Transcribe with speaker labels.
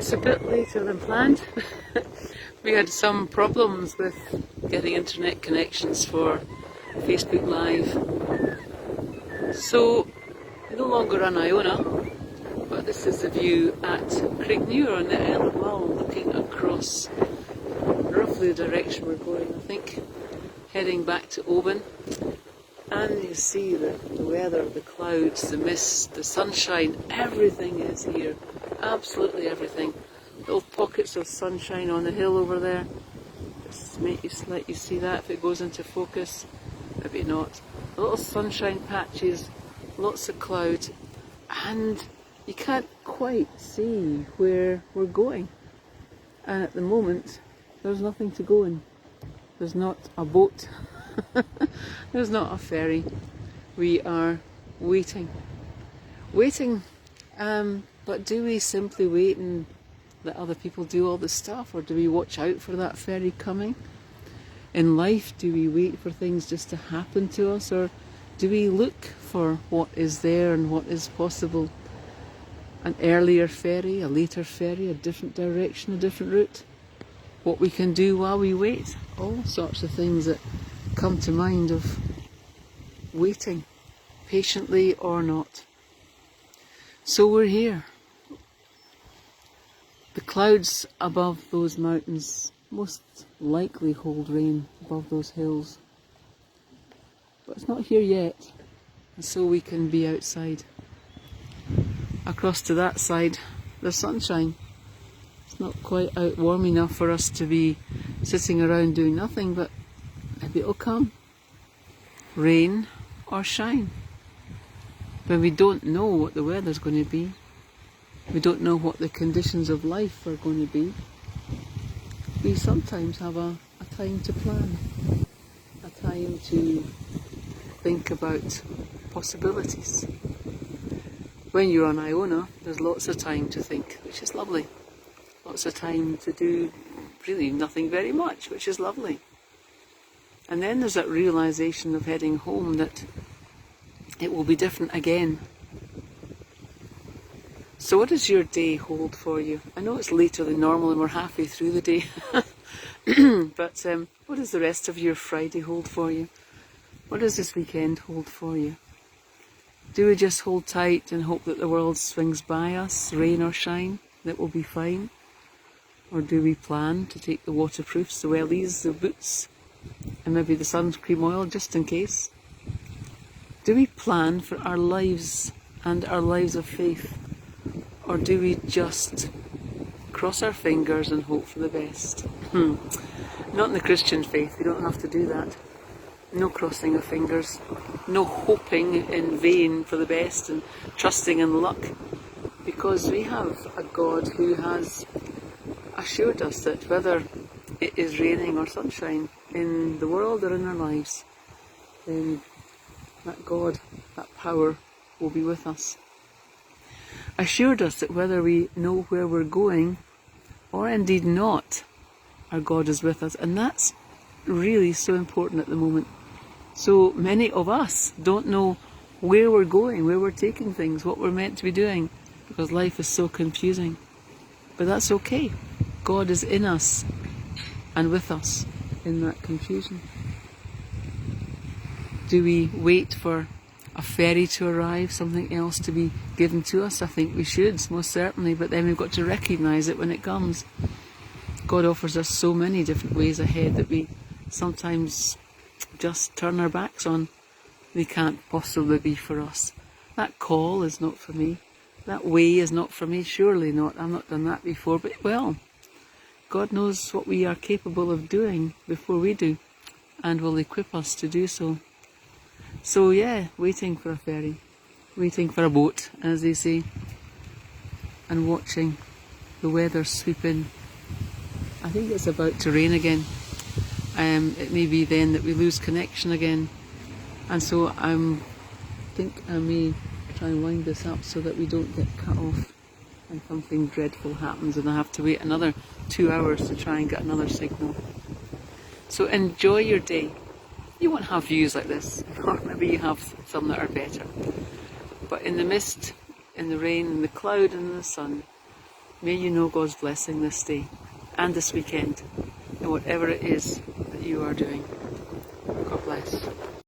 Speaker 1: It's a bit later than planned. We had some problems with getting internet connections for Facebook Live. So, no longer on Iona, but this is the view at Craignewer on the Isle of Mull, looking across roughly the direction we're going, I think, heading back to Oban. And you see the weather, the clouds, the mist, the sunshine, everything is here. Absolutely everything. Little pockets of sunshine on the hill over there. Just let you see that if it goes into focus. Maybe not. Little sunshine patches, lots of clouds, and you can't quite see where we're going. And at the moment, there's nothing to go in. There's not a boat. There's not a ferry. We are waiting. Waiting, but do we simply wait and let other people do all the stuff, or do we watch out for that ferry coming? In life, do we wait for things just to happen to us, or do we look for what is there and what is possible? An earlier ferry, a later ferry, a different direction, a different route? What we can do while we wait? All sorts of things that come to mind of waiting, patiently or not. So we're here. The clouds above those mountains most likely hold rain above those hills. But it's not here yet, and so we can be outside. Across to that side, there's sunshine. It's not quite out warm enough for us to be sitting around doing nothing, but maybe it'll come. Rain or shine. When we don't know what the weather's going to be, we don't know what the conditions of life are going to be, we sometimes have a time to plan, a time to think about possibilities. When you're on Iona, there's lots of time to think, which is lovely. Lots of time to do really nothing very much, which is lovely. And then there's that realisation of heading home that it will be different again. So what does your day hold for you? I know it's later than normal and we're halfway through the day. But what does the rest of your Friday hold for you? What does this weekend hold for you? Do we just hold tight and hope that the world swings by us, rain or shine, that we'll be fine? Or do we plan to take the waterproofs, the wellies, the boots, and maybe the sunscreen oil just in case? Do we plan for our lives and our lives of faith? Or do we just cross our fingers and hope for the best? Not in the Christian faith, we don't have to do that. No crossing of fingers, no hoping in vain for the best and trusting in luck, because we have a God who has assured us that whether it is raining or sunshine in the world or in our lives, then that God, that power will be with us. Assured us that whether we know where we're going or indeed not, our God is with us, and that's really so important at the moment. So many of us don't know where we're going, where we're taking things, what we're meant to be doing, because life is so confusing. But that's okay. God is in us and with us in that confusion. Do we wait for a ferry to arrive, something else to be given to us? I think we should, most certainly, but then we've got to recognise it when it comes. God offers us so many different ways ahead that we sometimes just turn our backs on. They can't possibly be for us. That call is not for me. That way is not for me, surely not. I've not done that before, but well, God knows what we are capable of doing before we do, and will equip us to do so. So yeah, waiting for a ferry, waiting for a boat, as they say, and watching the weather sweep in. I think it's about to rain again. It may be then that we lose connection again, and so I think I may try and wind this up so that we don't get cut off and something dreadful happens and I have to wait another 2 hours to try and get another signal. So enjoy your day. You won't have views like this, or maybe you have some that are better. But in the mist, in the rain, in the cloud and in the sun, May you know God's blessing this day and this weekend, and whatever it is that you are doing. God bless.